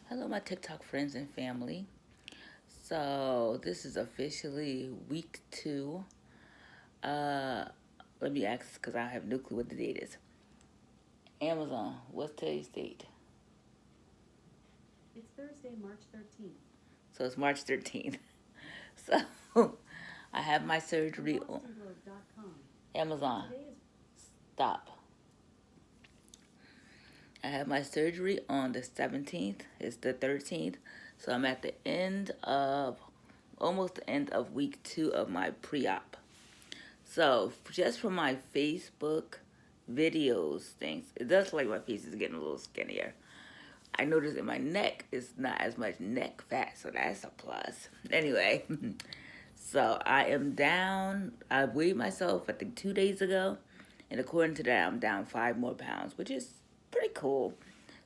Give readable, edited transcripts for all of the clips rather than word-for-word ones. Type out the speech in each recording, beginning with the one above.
Hello, my TikTok friends and family. So, this is officially week 2. Uh, Let me ask because I have no clue what the date is. Amazon, what's today's date? It's Thursday, March 13th. So, it's March 13th. So, I have my From surgery on BostonGlobe.com. Amazon. Today is Stop. I have my surgery on the 17th. It's the 13th. So, I'm at the end of, almost the end of week 2 of my pre-op. So, just from my Facebook videos, things, it does look like my face is getting a little skinnier. I noticed in my neck is not as much neck fat, so that's a plus. Anyway, so I am down. I weighed myself, I think, 2 days ago, and according to that, I'm down 5 more pounds, which is pretty cool.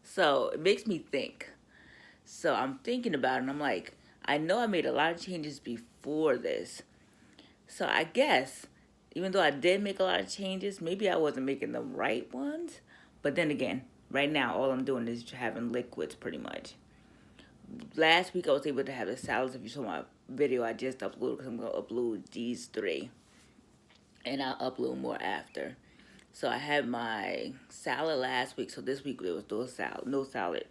So it makes me think. So I'm thinking about it, and I'm like, I know I made a lot of changes before this, so I guess, even though I did make a lot of changes, maybe I wasn't making the right ones. But then again, right now, all I'm doing is having liquids pretty much. Last week, I was able to have the salads. If you saw my video, I just uploaded because I'm going to upload these 3. And I'll upload more after. So I had my salad last week. So this week, there was no salad.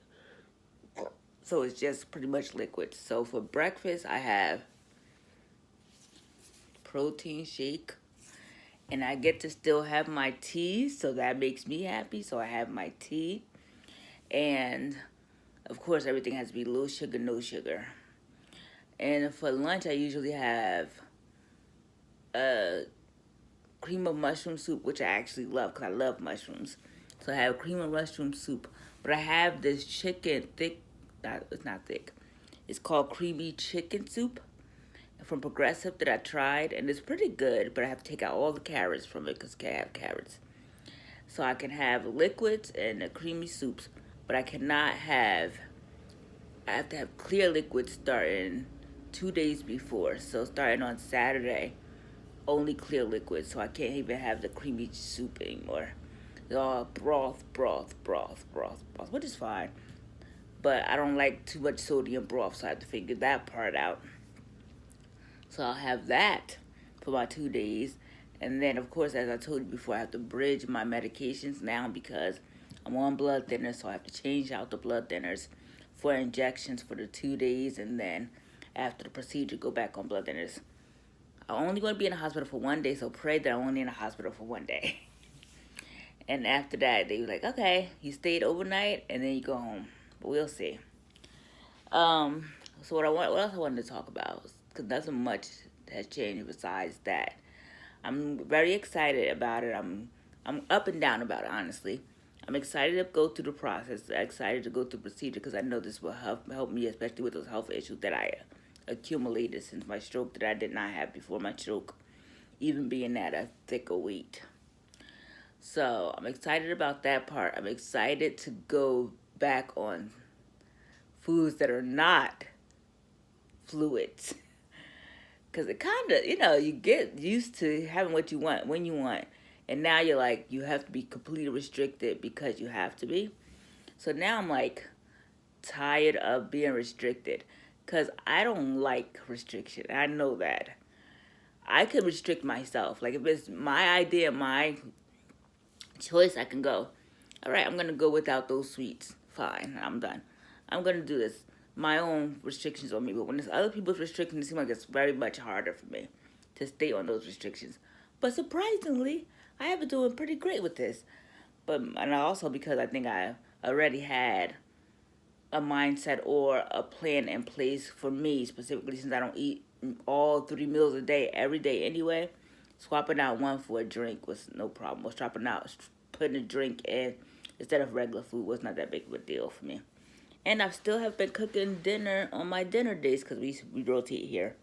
So it's just pretty much liquids. So for breakfast, I have protein shake, and I get to still have my tea, so that makes me happy. So I have my tea, and of course, everything has to be low sugar, no sugar. And for lunch, I usually have a cream of mushroom soup, which I actually love because I love mushrooms. So I have cream of mushroom soup, but I have this chicken thick. It's not thick. It's called creamy chicken soup from Progressive that I tried, and it's pretty good. But I have to take out all the carrots from it because I have carrots. So I can have liquids and the creamy soups, but I have to have clear liquids starting 2 days before. So starting on Saturday, only clear liquids. So I can't even have the creamy soup anymore. It's all broth, which is fine. But I don't like too much sodium broth, so I have to figure that part out. So I'll have that for about 2 days. And then, of course, as I told you before, I have to bridge my medications now because I'm on blood thinners, so I have to change out the blood thinners for injections for the 2 days, and then after the procedure, go back on blood thinners. I'm only going to be in the hospital for 1 day, so pray that I'm only in the hospital for 1 day. And after that, they were like, okay, you stayed overnight, and then you go home. But we'll see. Um, so what else I wanted to talk about? Because nothing much has changed besides that. I'm very excited about it. I'm up and down about it, honestly. I'm excited to go through the process. Excited to go through the procedure because I know this will help me, especially with those health issues that I accumulated since my stroke that I did not have before my stroke, even being at a thicker weight. So I'm excited about that part. I'm excited to go back on foods that are not fluids. Because it kind of, you get used to having what you want when you want. And now you're like, you have to be completely restricted because you have to be. So now I'm like tired of being restricted. Because I don't like restriction. I know that. I can restrict myself. Like if it's my idea, my choice, I can go, all right, I'm going to go without those sweets. Fine, I'm done. I'm going to do this. My own restrictions on me. But when it's other people's restrictions, it seems like it's very much harder for me to stay on those restrictions. But surprisingly, I have been doing pretty great with this. And also because I think I already had a mindset or a plan in place for me specifically since I don't eat all 3 meals a day every day anyway. Swapping out one for a drink was no problem. Or swapping out, putting a drink in instead of regular food was not that big of a deal for me. And I still have been cooking dinner on my dinner days because we rotate here.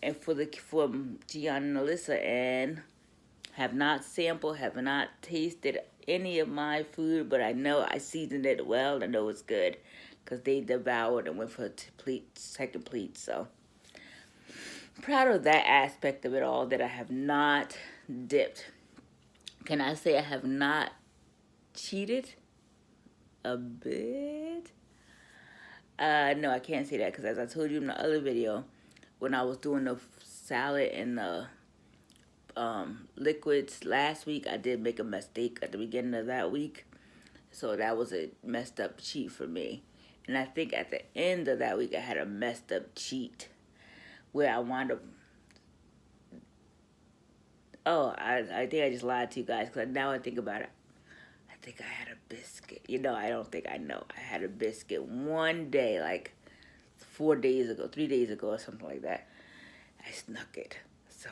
And for Gian and Alyssa, and have not sampled, have not tasted any of my food, but I know I seasoned it well. I know it's good because they devoured and went for a second plate. So proud of that aspect of it all that I have not dipped. Can I say I have not cheated? A bit. No, I can't say that because as I told you in the other video, when I was doing the salad and the liquids last week, I did make a mistake at the beginning of that week. So that was a messed up cheat for me. And I think at the end of that week, I had a messed up cheat where I wound up. Oh, I think I just lied to you guys because now I think about it. I think I had a biscuit. I don't think I know. I had a biscuit one day, like 4 days ago, 3 days ago, or something like that. I snuck it. So,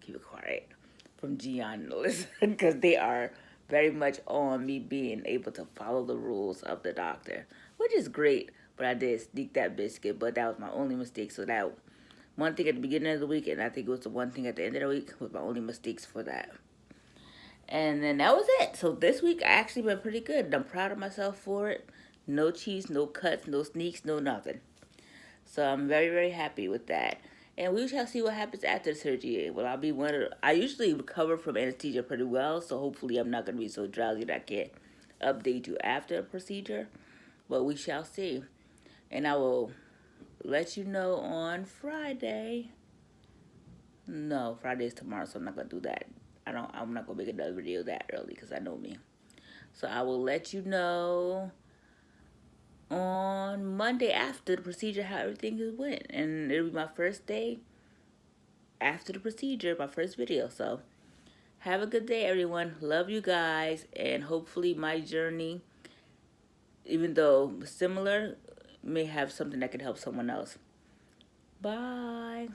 keep it quiet from Gian and Alyssa because they are very much on me being able to follow the rules of the doctor, which is great. But I did sneak that biscuit, but that was my only mistake. So that one thing at the beginning of the week, and I think it was the one thing at the end of the week, was my only mistakes for that. And then that was it. So this week I actually been pretty good. I'm proud of myself for it. No cheats, no cuts, no sneaks, no nothing. So I'm very, very happy with that. And we shall see what happens after the surgery. Well, I'll be I usually recover from anesthesia pretty well, so hopefully I'm not going to be so drowsy that I can't update you after the procedure. But we shall see. And I will let you know on Friday. No, Friday is tomorrow, so I'm not going to do that. I'm not going to make another video that early because I know me. So I will let you know on Monday after the procedure how everything went. And it'll be my first day after the procedure, my first video. So have a good day, everyone. Love you guys. And hopefully my journey, even though similar, may have something that can help someone else. Bye.